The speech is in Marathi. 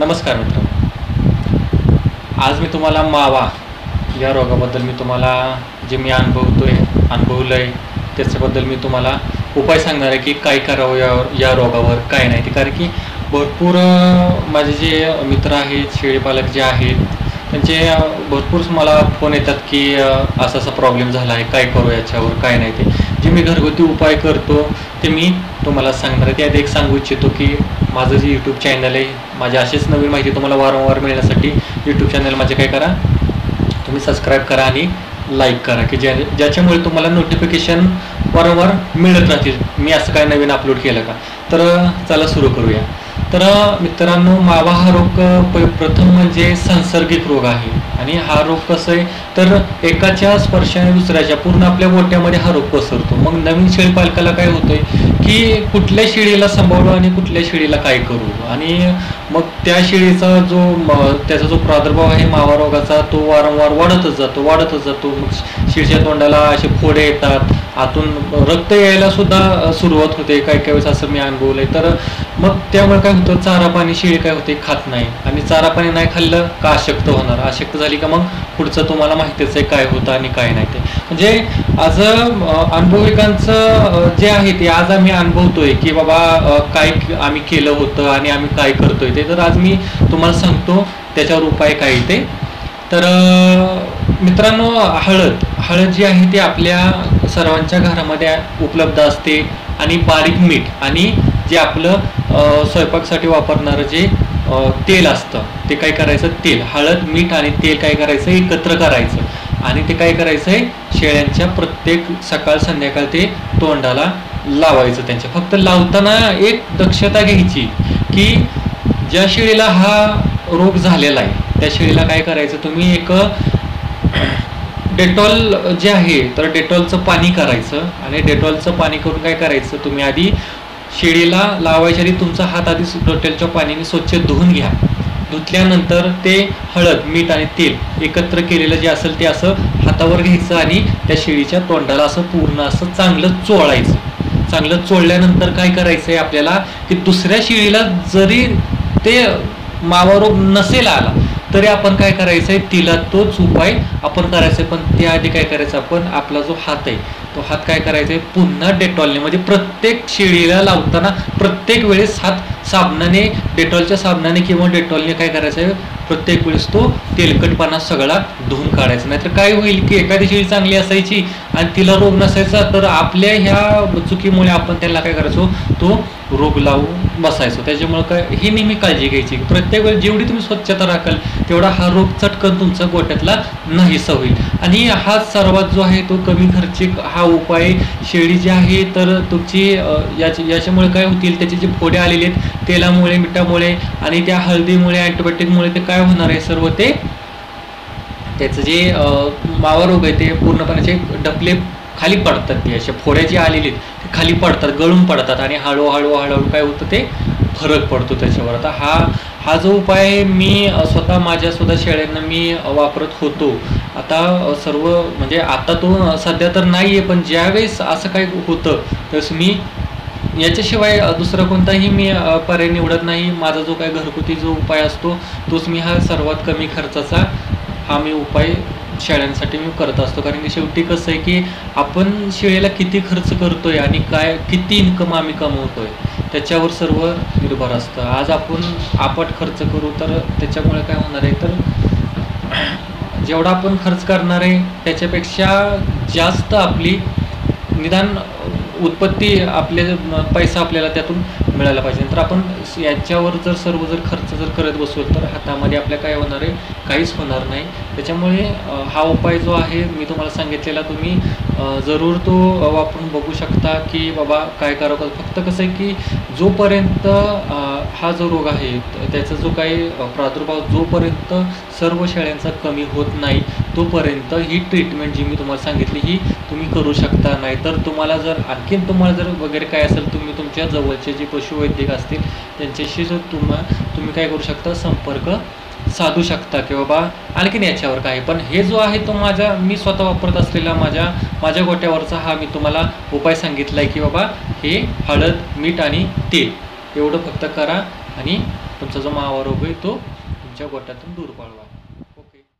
नमस्कार मित्रांनो, आज मी तुम्हाला मावा या रोगाबद्दल मी तुम्हाला जे मी अनुभवलं आहे त्याच्याबद्दल मी तुम्हाला उपाय सांगणार आहे की काय करावं या रोगावर, काय नाही ते. कारण की भरपूर माझे जे मित्र आहेत, शेळीपालक जे आहेत, त्यांचे भरपूर मला फोन येतात की असा असा प्रॉब्लेम झाला आहे, काय करू याच्यावर, काय नाही ते. जे मी घरगुती उपाय करतो ते मी तुम्हाला सांगणार आहे. त्यात एक सांगू इच्छितो की माझं जे यूट्यूब चॅनल आहे, माझ्या अशीच नवीन माहिती तुम्हाला वारंवार मिळण्यासाठी यूट्यूब चॅनल माझे काय करा, तुम्ही सबस्क्राईब करा आणि लाईक करा की ज्याच्यामुळे तुम्हाला नोटिफिकेशन वारंवार मिळत राहतील मी असं काय नवीन अपलोड केलं का. तर चला सुरू करूया. तर मित्रांनो, मावा हा रोग प्रथम म्हणजे सांसर्गिक रोग आहे. आणि हा रोग कसं आहे तर एकाच्या स्पर्शाने दुसऱ्याच्या पूर्ण आपल्या गोट्यामध्ये हा रोग पसरतो. मग नवीन शेळीपालकाला काय होतंय की कुठल्या शेळीला सांभाळू आणि कुठल्या शेळीला काय करू, आणि मग त्या शेळीचा त्याचा जो प्रादुर्भाव आहे मावा रोगाचा तो वारंवार वाढतच जातो. मग शेळीच्या तोंडाला असे फोडे येतात, आतून रक्त यायला सुद्धा सुरुवात होते. काही वेळेस असं मी अनुभवलंय. तर मग त्यामुळे काय होतं, चारा पाणी शेळी काय होते, खात नाही. आणि चारा पाणी नाही खाल्लं का अशक्त होणार. अशक्त झाली का मग पुढचं तुम्हाला माहितीच आहे काय होतं आणि काय नाही ते. म्हणजे आज अनुभविकांचं जे आहे ते आज आम्ही अनुभवतोय की बाबा काय आम्ही केलं होतं आणि आम्ही काय करतोय ते. तर आज मी तुम्हाला सांगतो त्याच्यावर उपाय काय ते. तर मित्रांनो, हळद जी आहे ती आपल्या सर्वांच्या घरामध्ये उपलब्ध असते. आणि बारीक मीठ आणि जे आपलं स्वयंपाकासाठी वापरणारं जे तेल असतं ते काय करायचं, तेल, हळद, मीठ आणि तेल काय करायचं, एकत्र करायचं. आणि ते काय करायचं आहे, शेळ्यांच्या प्रत्येक सकाळ संध्याकाळ ते तोंडाला लावायचं. त्यांच्या फक्त लावताना एक दक्षता घ्यायची की ज्या शेळीला हा रोग झालेला आहे त्या शेळीला काय करायचं, तुम्ही एक डेटॉल जे आहे तर डेटॉलचं पाणी करायचं. आणि डेटॉलचं पाणी करून काय करायचं, तुम्ही आधी शेळीला लावायच्या आधी तुमचा हात आधी डेटॉलच्या पाण्याने स्वच्छ धुवून घ्या. धुतल्यानंतर ते हळद, मीठ आणि तेल एकत्र केलेलं जे असेल ते असं हातावर घ्यायचं आणि त्या शेळीच्या तोंडाला असं पूर्ण असं चांगलं चोळायचं. चांगलं चोळल्यानंतर काय करायचं आहे आपल्याला की दुसऱ्या शेळीला जरी ते मावा रोग नसेल आला तरी आपण काय करायचं आहे, तिला तोच उपाय आपण करायचा आहे. पण त्याआधी काय करायचं, आपण आपला जो हात आहे तो हात काय करायचा आहे, पुन्हा डेटॉलने, म्हणजे प्रत्येक शेळीला लावताना प्रत्येक वेळेस हात साबणाने, डेटॉलच्या साबणाने किंवा डेटॉलने काय करायचं आहे, प्रत्येक वेळेस तो तेलकटपणा सगळा धुवून काढायचा. नाहीतर काय होईल की एखादी शेळी चांगली असायची आणि तिला रोग नसायचा, तर आपल्या ह्या चुकीमुळे आपण त्याला काय करायचो, तो रोग लावून बसायचो. त्याच्यामुळे काय, ही नेहमी काळजी घ्यायची. प्रत्येक वेळेस जेवढी तुम्ही स्वच्छता राखाल तेवढा हा रोग चटकन तुमचा गोट्यातला नाहीसा होईल. आणि हा सर्वात जो आहे तो कमी खर्चिक हा उपाय. शेळी जी आहे तर तुमची याच्यामुळे काय होतील, त्याचे जे फोडे आलेले आहेत तेलामुळे, मिठामुळे आणि त्या हळदीमुळे, अँटीबायोटिकमुळे ते काय होणार आहे, सर्व ते त्याचं जे मावा रोग आहे ते पूर्णपणे डपले खाली पडतात. ते असे फोड्या जे आलेले आहेत ते खाली पडतात, गळून पडतात आणि हळूहळू काय होतं, ते फरक पडतो त्याच्यावर. आता हा जो उपाय आहे मी स्वतः माझ्या शेळ्यांना मी वापरत होतो. आता सर्व म्हणजे आता तो सध्या तर नाही आहे, पण ज्यावेळेस असं काही होतं त्यावेळेस मी याच्याशिवाय दुसरा कोणताही मी पर्याय निवडत नाही. माझा जो काय घरगुती जो उपाय असतो तोच मी हा सर्वात कमी खर्चाचा हा मी उपाय शेळ्यांसाठी मी करत असतो. कारण की शेवटी कसं आहे की आपण शेळीला किती खर्च करतोय आणि किती इन्कम आम्ही कमवतोय त्याच्यावर सर्व निर्भर असतं. आज आपण आपट खर्च करू तर त्याच्यामुळे काय होणार आहे, तर जेवढा आपण खर्च करणार आहे त्याच्यापेक्षा जास्त आपली निदान उत्पत्ती, आपले पैसा आपल्याला त्यातून मिळायला पाहिजे. तर आपण याच्यावर सर्व खर्च करत बसू तर हातामध्ये आपल्या काय होणार आहे, काहीच होणार नाही. त्याच्यामुळे हा उपाय जो आहे मी तुम्हाला सांगितलेला तुम्ही जरूर तो वापरून बघू शकता की बाबा काय करावं. फक्त कसं आहे की जोपर्यंत हा जो रोग आहे त्याचा जो काही प्रादुर्भाव जोपर्यंत सर्व शेळ्यांचा कमी होत नाही तोपर्यंत ही ट्रीटमेंट जी मी तुम्हाला सांगितली ही तुम्ही करू शकता. नाही तर तुम्हाला जर वगैरे काय असेल, तुम्ही तुमच्या जवळचे जे पशुवैद्यक असतील त्यांच्याशी तुम्ही काय करू शकता, संपर्क साधू शकता की बाबा आणखीन याच्यावर काय. पण हे जो आहे तो मी स्वतः वापरत असलेला माझ्या गोट्यावरचा हा मी तुम्हाला उपाय सांगितला आहे की बाबा हे हळद, मीठ आणि तेल एवढं फक्त करा आणि तुमचा जो मावा रोग आहे तो तुमच्या गोठ्यातून दूर पळवा.